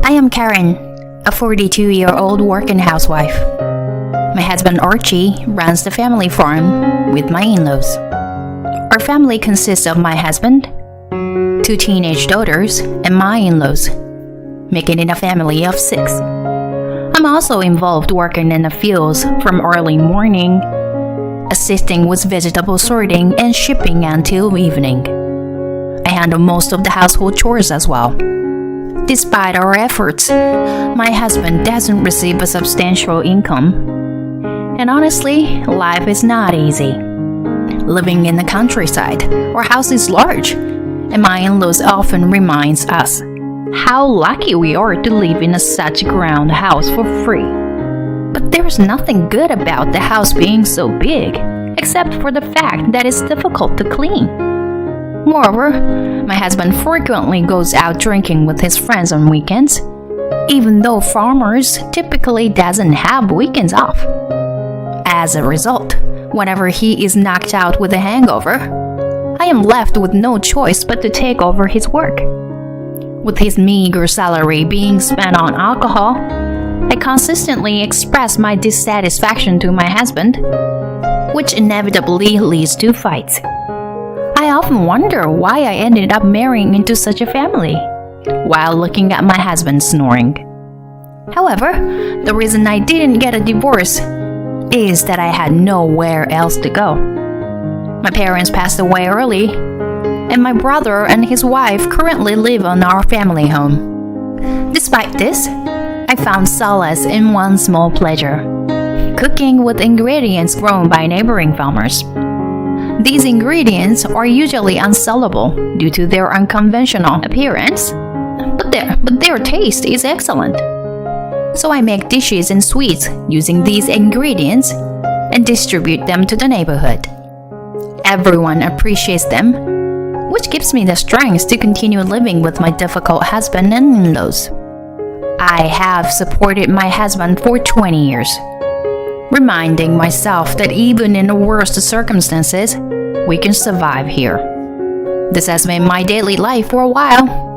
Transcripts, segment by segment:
I am Karen, a 42-year-old working housewife. My husband Archie runs the family farm with my in-laws. Our family consists of my husband, 2 teenage daughters, and my in-laws, making it a family of 6. I'm also involved working in the fields from early morning, assisting with vegetable sorting and shipping until evening. I handle most of the household chores as well. Despite our efforts, my husband doesn't receive a substantial income. And honestly, life is not easy. Living in the countryside, our house is large, and my in-laws often reminds us how lucky we are to live in such a ground house for free. But there's nothing good about the house being so big, except for the fact that it's difficult to clean. Moreover, my husband frequently goes out drinking with his friends on weekends, even though farmers typically doesn't have weekends off. As a result, whenever he is knocked out with a hangover, I am left with no choice but to take over his work. With his meager salary being spent on alcohol, I consistently express my dissatisfaction to my husband, which inevitably leads to fights. I often wonder why I ended up marrying into such a family, while looking at my husband snoring. However, the reason I didn't get a divorce is that I had nowhere else to go. My parents passed away early, and my brother and his wife currently live on our family home. Despite this, I found solace in one small pleasure: cooking with ingredients grown by neighboring farmers. These ingredients are usually unsellable due to their unconventional appearance, but their taste is excellent. So I make dishes and sweets using these ingredients and distribute them to the neighborhood. Everyone appreciates them, which gives me the strength to continue living with my difficult husband and in-laws. I have supported my husband for 20 years, reminding myself that even in the worst circumstances, we can survive here. This has been my daily life for a while,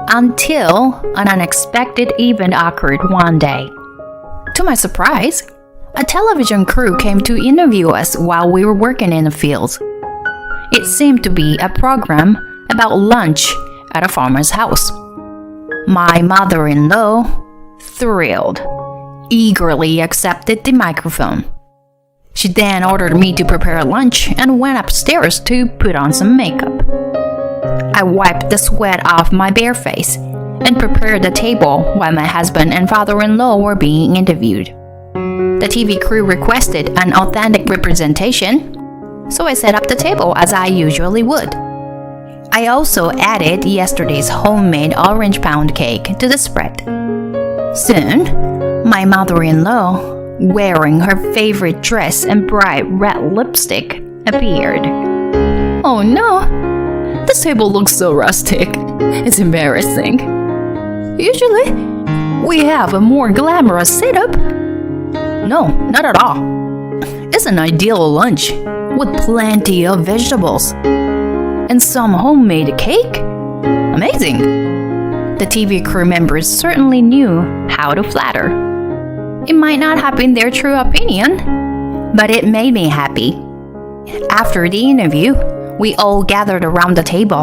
until an unexpected event occurred one day. To my surprise, a television crew came to interview us while we were working in the fields. It seemed to be a program about lunch at a farmer's house. My mother-in-law, thrilled, eagerly accepted the microphone. She then ordered me to prepare lunch and went upstairs to put on some makeup. I wiped the sweat off my bare face and prepared the table while my husband and father-in-law were being interviewed. The TV crew requested an authentic representation, so I set up the table as I usually would. I also added yesterday's homemade orange pound cake to the spread. Soon, my mother-in-law, wearing her favorite dress and bright red lipstick, appeared. Oh no! This table looks so rustic. It's embarrassing. Usually, we have a more glamorous setup. No, not at all. It's an ideal lunch with plenty of vegetables and some homemade cake. Amazing! The TV crew members certainly knew how to flatter. It might not have been their true opinion, but it made me happy. After the interview, we all gathered around the table,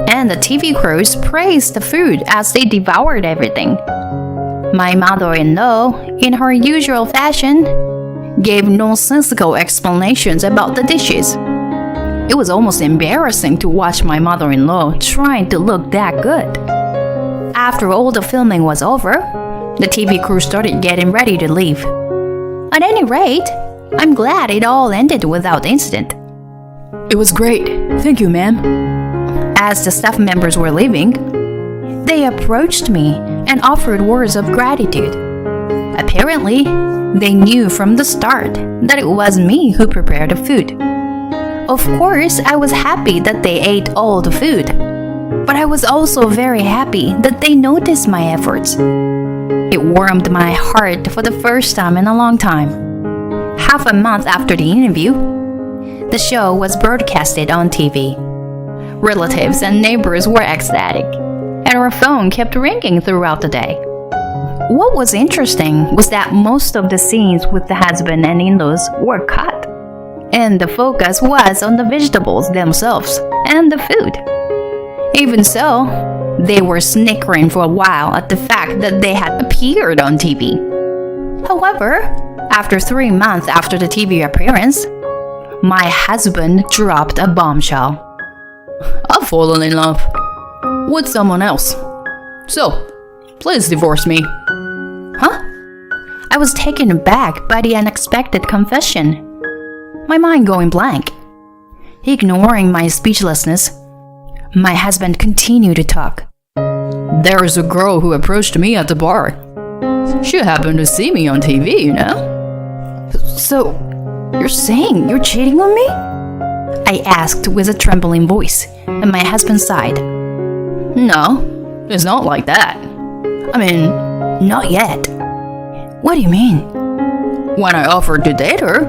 and the TV crews praised the food as they devoured everything. My mother-in-law, in her usual fashion, gave nonsensical explanations about the dishes. It was almost embarrassing to watch my mother-in-law trying to look that good. After all the filming was over, the TV crew started getting ready to leave. At any rate, I'm glad it all ended without incident. It was great. Thank you, ma'am. As the staff members were leaving, they approached me and offered words of gratitude. Apparently, they knew from the start that it was me who prepared the food. Of course, I was happy that they ate all the food, but I was also very happy that they noticed my efforts. It warmed my heart for the first time in a long time. Half a month after the interview, the show was broadcasted on TV. Relatives and neighbors were ecstatic, and our phone kept ringing throughout the day. What was interesting was that most of the scenes with the husband and in-laws were cut, and the focus was on the vegetables themselves and the food. Even so, they were snickering for a while at the fact that they had appeared on TV. However, after 3 months after the TV appearance, my husband dropped a bombshell. I've fallen in love with someone else. So, please divorce me. Huh? I was taken aback by the unexpected confession, my mind going blank. Ignoring my speechlessness, my husband continued to talk. There's a girl who approached me at the bar. She happened to see me on TV, you know? So, you're saying you're cheating on me? I asked with a trembling voice, and my husband sighed. No, it's not like that. I mean, not yet. What do you mean? When I offered to date her,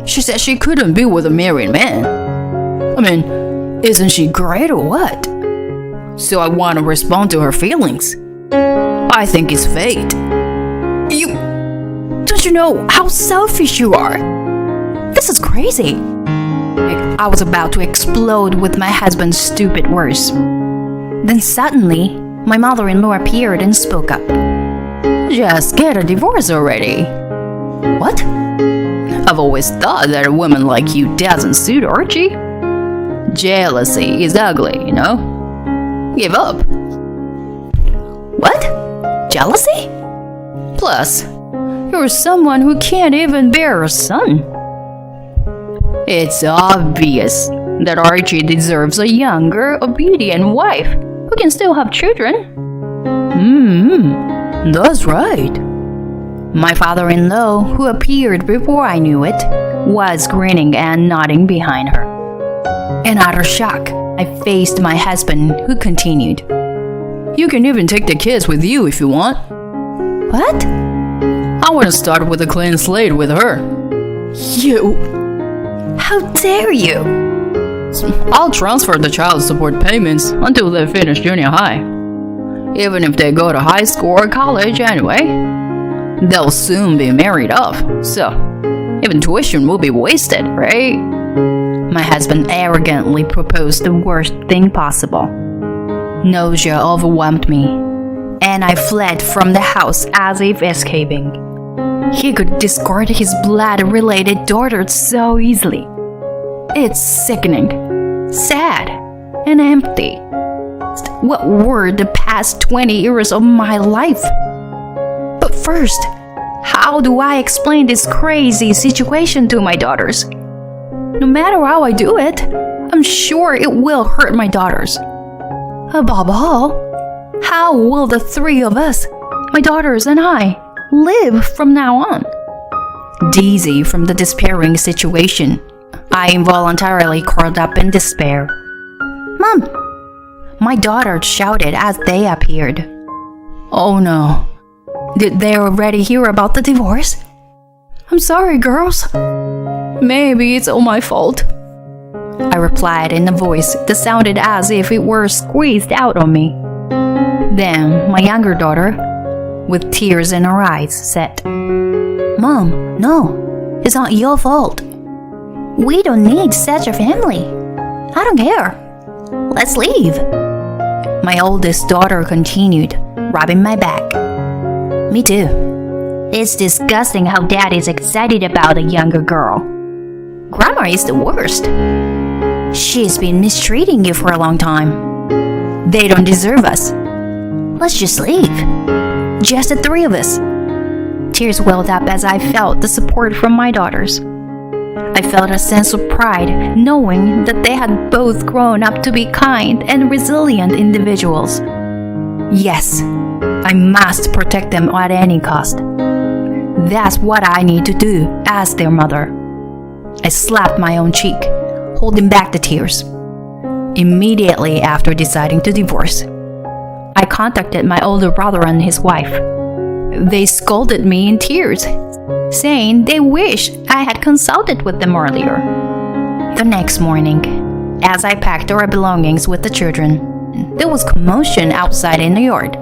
she said she couldn't be with a married man. I mean, isn't she great or what? So I want to respond to her feelings. I think it's fate. Don't you know how selfish you are? This is crazy. I was about to explode with my husband's stupid words. Then suddenly, my mother-in-law appeared and spoke up. Just get a divorce already. What? I've always thought that a woman like you doesn't suit Archie. Jealousy is ugly, you know? Give up. What? Jealousy? Plus, you're someone who can't even bear a son. It's obvious that Archie deserves a younger, obedient wife who can still have children. That's right. My father-in-law, who appeared before I knew it, was grinning and nodding behind her. In utter shock, I faced my husband, who continued. You can even take the kids with you if you want. What? I want to start with a clean slate with her. You... How dare you? I'll transfer the child support payments until they finish junior high. Even if they go to high school or college anyway, they'll soon be married off, so even tuition will be wasted, right? My husband arrogantly proposed the worst thing possible. Nausea overwhelmed me, and I fled from the house as if escaping. He could discard his blood-related daughter so easily. It's sickening, sad, and empty. What were the past 20 years of my life? But first, how do I explain this crazy situation to my daughters? No matter how I do it, I'm sure it will hurt my daughters. Above all, how will the three of us, my daughters and I, live from now on? Dizzy from the despairing situation, I involuntarily curled up in despair. Mom! My daughter shouted as they appeared. Oh no. Did they already hear about the divorce? I'm sorry, girls. Maybe it's all my fault, I replied in a voice that sounded as if it were squeezed out on me. Then my younger daughter, with tears in her eyes, said, Mom, no, it's not your fault. We don't need such a family. I don't care. Let's leave. My oldest daughter continued, rubbing my back. Me too. It's disgusting how Dad is excited about a younger girl. Grandma is the worst. She's been mistreating you for a long time. They don't deserve us. Let's just leave. Just the three of us. Tears welled up as I felt the support from my daughters. I felt a sense of pride knowing that they had both grown up to be kind and resilient individuals. Yes, I must protect them at any cost. That's what I need to do as their mother. I slapped my own cheek, holding back the tears. Immediately after deciding to divorce, I contacted my older brother and his wife. They scolded me in tears, saying they wish I had consulted with them earlier. The next morning, as I packed our belongings with the children, there was commotion outside in the yard.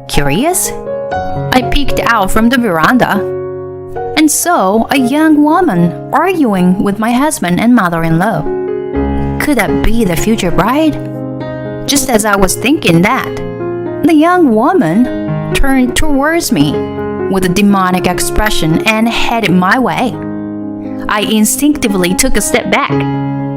Curious, I peeked out from the veranda and saw a young woman arguing with my husband and mother-in-law. Could that be the future bride? Just as I was thinking that, the young woman turned towards me with a demonic expression and headed my way. I instinctively took a step back,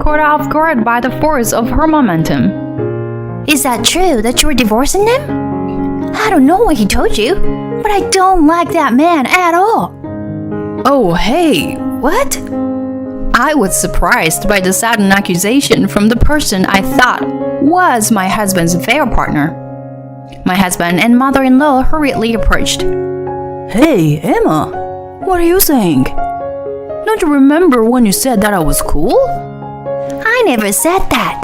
caught off guard by the force of her momentum. Is that true that you were divorcing him? I don't know what he told you, but I don't like that man at all. Oh, hey, what? I was surprised by the sudden accusation from the person I thought was my husband's affair partner. My husband and mother-in-law hurriedly approached. Hey, Emma, what are you saying? Don't you remember when you said that I was cool? I never said that.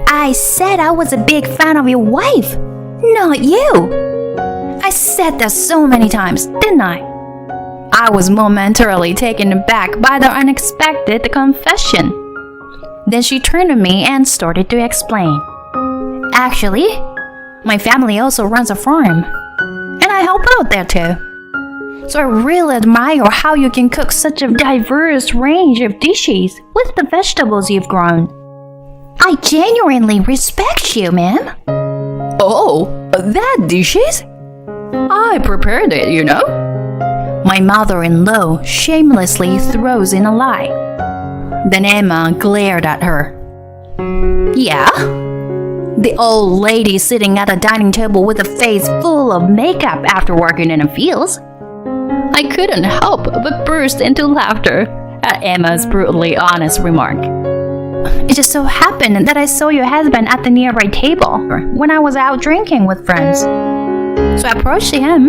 I said I was a big fan of your wife, not you. I said that so many times, didn't I? I was momentarily taken aback by the unexpected confession. Then she turned to me and started to explain. Actually, my family also runs a farm, and I help out there too. So I really admire how you can cook such a diverse range of dishes with the vegetables you've grown. I genuinely respect you, ma'am. Oh, that dishes? I prepared it, you know. My mother-in-law shamelessly throws in a lie. Then Emma glared at her. Yeah? The old lady sitting at a dining table with a face full of makeup after working in the fields. I couldn't help but burst into laughter at Emma's brutally honest remark. It just so happened that I saw your husband at the nearby table when I was out drinking with friends. So I approached him,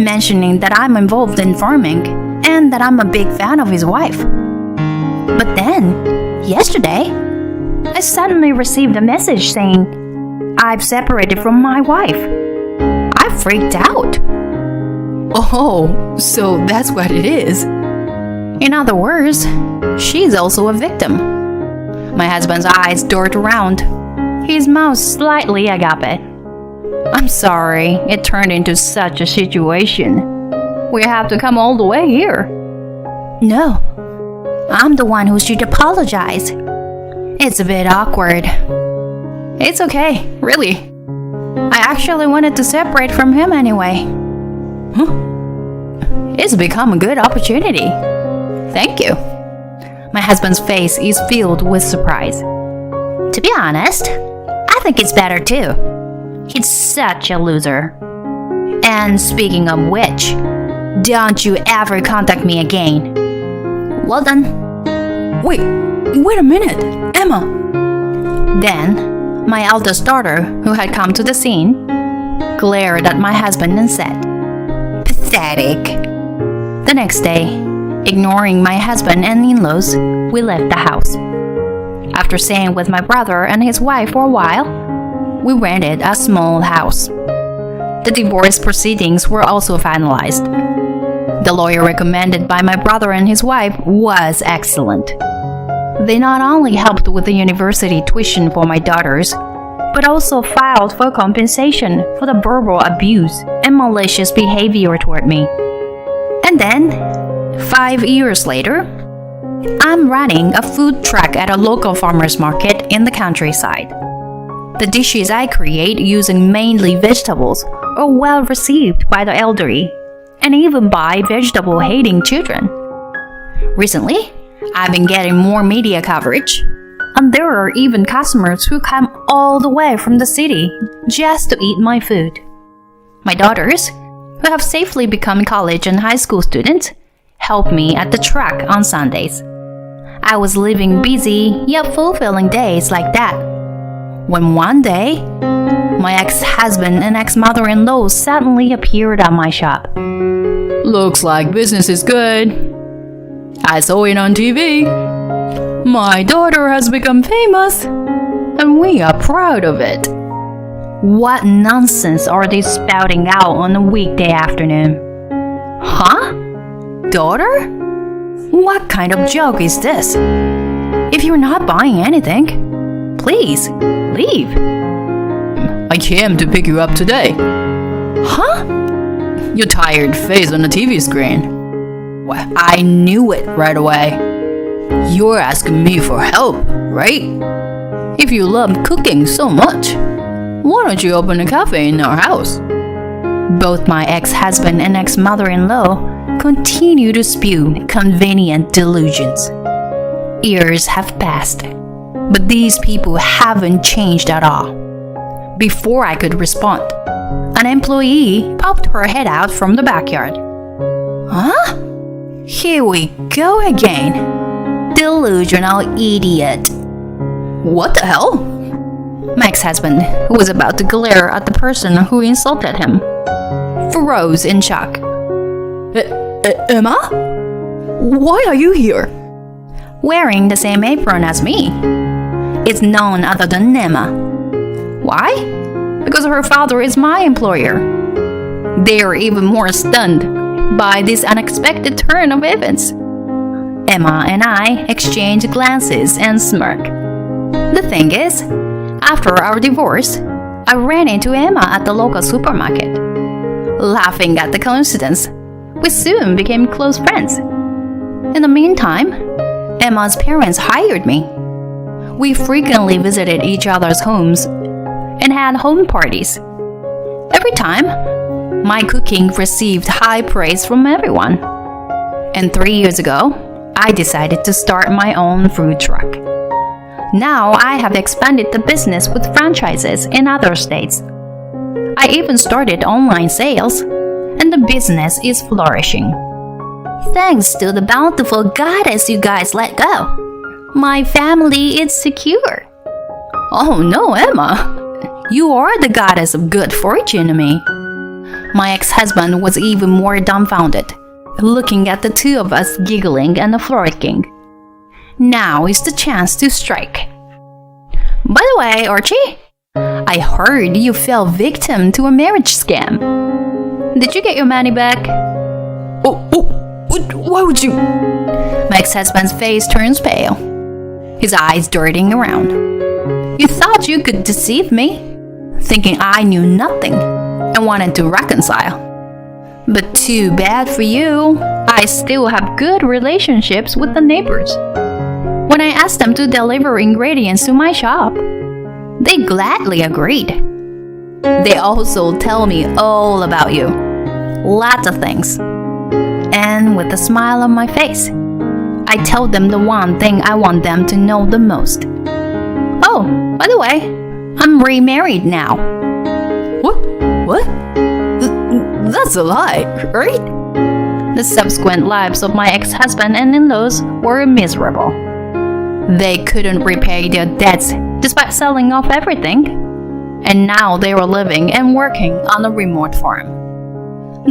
mentioning that I'm involved in farming and that I'm a big fan of his wife. But then, yesterday, I suddenly received a message saying I've separated from my wife. I freaked out. Oh, so that's what it is. In other words, she's also a victim. My husband's eyes dart around, his mouth slightly agape. I'm sorry it turned into such a situation. We have to come all the way here. No, I'm the one who should apologize. It's a bit awkward. It's okay, really. I actually wanted to separate from him anyway. It's become a good opportunity. Thank you. My husband's face is filled with surprise. To be honest, I think it's better too. He's such a loser. And speaking of which, don't you ever contact me again. Well done. Wait a minute, Emma. Then, my eldest daughter, who had come to the scene, glared at my husband and said, Pathetic. The next day, ignoring my husband and in-laws, we left the house. After staying with my brother and his wife for a while, we rented a small house. The divorce proceedings were also finalized. The lawyer recommended by my brother and his wife was excellent. They not only helped with the university tuition for my daughters, but also filed for compensation for the verbal abuse and malicious behavior toward me. And then, 5 years later, I'm running a food truck at a local farmer's market in the countryside. The dishes I create using mainly vegetables are well received by the elderly and even by vegetable-hating children. Recently, I've been getting more media coverage, and there are even customers who come all the way from the city just to eat my food. My daughters, who have safely become college and high school students, help me at the truck on Sundays. I was living busy yet fulfilling days like that, when one day, my ex-husband and ex-mother-in-law suddenly appeared at my shop. Looks like business is good. I saw it on TV. My daughter has become famous, and we are proud of it. What nonsense are they spouting out on a weekday afternoon? Huh? Daughter? What kind of joke is this? If you're not buying anything, please leave. I came to pick you up today. Huh? Your tired face on the TV screen. Well, I knew it right away. You're asking me for help, right? If you love cooking so much, why don't you open a cafe in our house? Both my ex-husband and ex-mother-in-law continue to spew convenient delusions. Years have passed, but these people haven't changed at all. Before I could respond, an employee popped her head out from the backyard. Huh? Here we go again. Delusional idiot. What the hell? My ex-husband, who was about to glare at the person who insulted him, froze in shock. Emma? Why are you here? Wearing the same apron as me. It's none other than Emma. Why? Because her father is my employer. They are even more stunned by this unexpected turn of events. Emma and I exchange glances and smirk. The thing is, after our divorce, I ran into Emma at the local supermarket. Laughing at the coincidence, we soon became close friends. In the meantime, Emma's parents hired me. We frequently visited each other's homes and had home parties. Every time, my cooking received high praise from everyone. And 3 years ago, I decided to start my own food truck. Now I have expanded the business with franchises in other states. I even started online sales, and the business is flourishing. Thanks to the bountiful goddess you guys let go, my family is secure. Oh no, Emma. You are the goddess of good fortune to me. My ex-husband was even more dumbfounded, looking at the two of us giggling and frolicking. Now is the chance to strike. By the way, Archie, I heard you fell victim to a marriage scam. Did you get your money back? Why would you? My ex-husband's face turns pale, his eyes darting around. You thought you could deceive me, thinking I knew nothing and wanted to reconcile. But too bad for you, I still have good relationships with the neighbors. When I asked them to deliver ingredients to my shop, they gladly agreed. They also tell me all about you, lots of things. And with a smile on my face, I tell them the one thing I want them to know the most. Oh, by the way, I'm remarried now. What? That's a lie, right? The subsequent lives of my ex-husband and in-laws were miserable. They couldn't repay their debts despite selling off everything, and now they were living and working on a remote farm.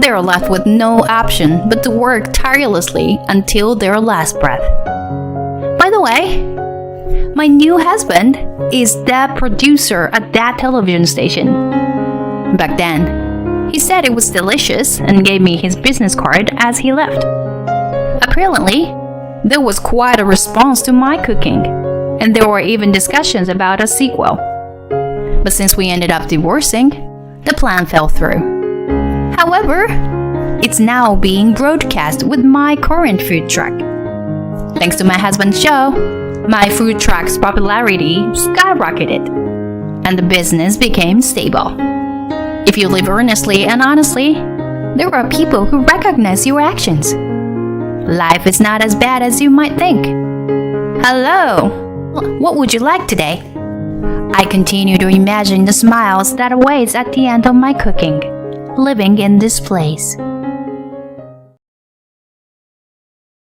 They are left with no option but to work tirelessly until their last breath. By the way, my new husband is the producer at that television station. Back then, he said it was delicious and gave me his business card as he left. Apparently, there was quite a response to my cooking, and there were even discussions about a sequel. But since we ended up divorcing, the plan fell through. However, it's now being broadcast with my current food truck. Thanks to my husband's show, my food truck's popularity skyrocketed, and the business became stable. If you live earnestly and honestly, there are people who recognize your actions. Life is not as bad as you might think. Hello, what would you like today? I continue to imagine the smiles that awaits at the end of my cooking, living in this place.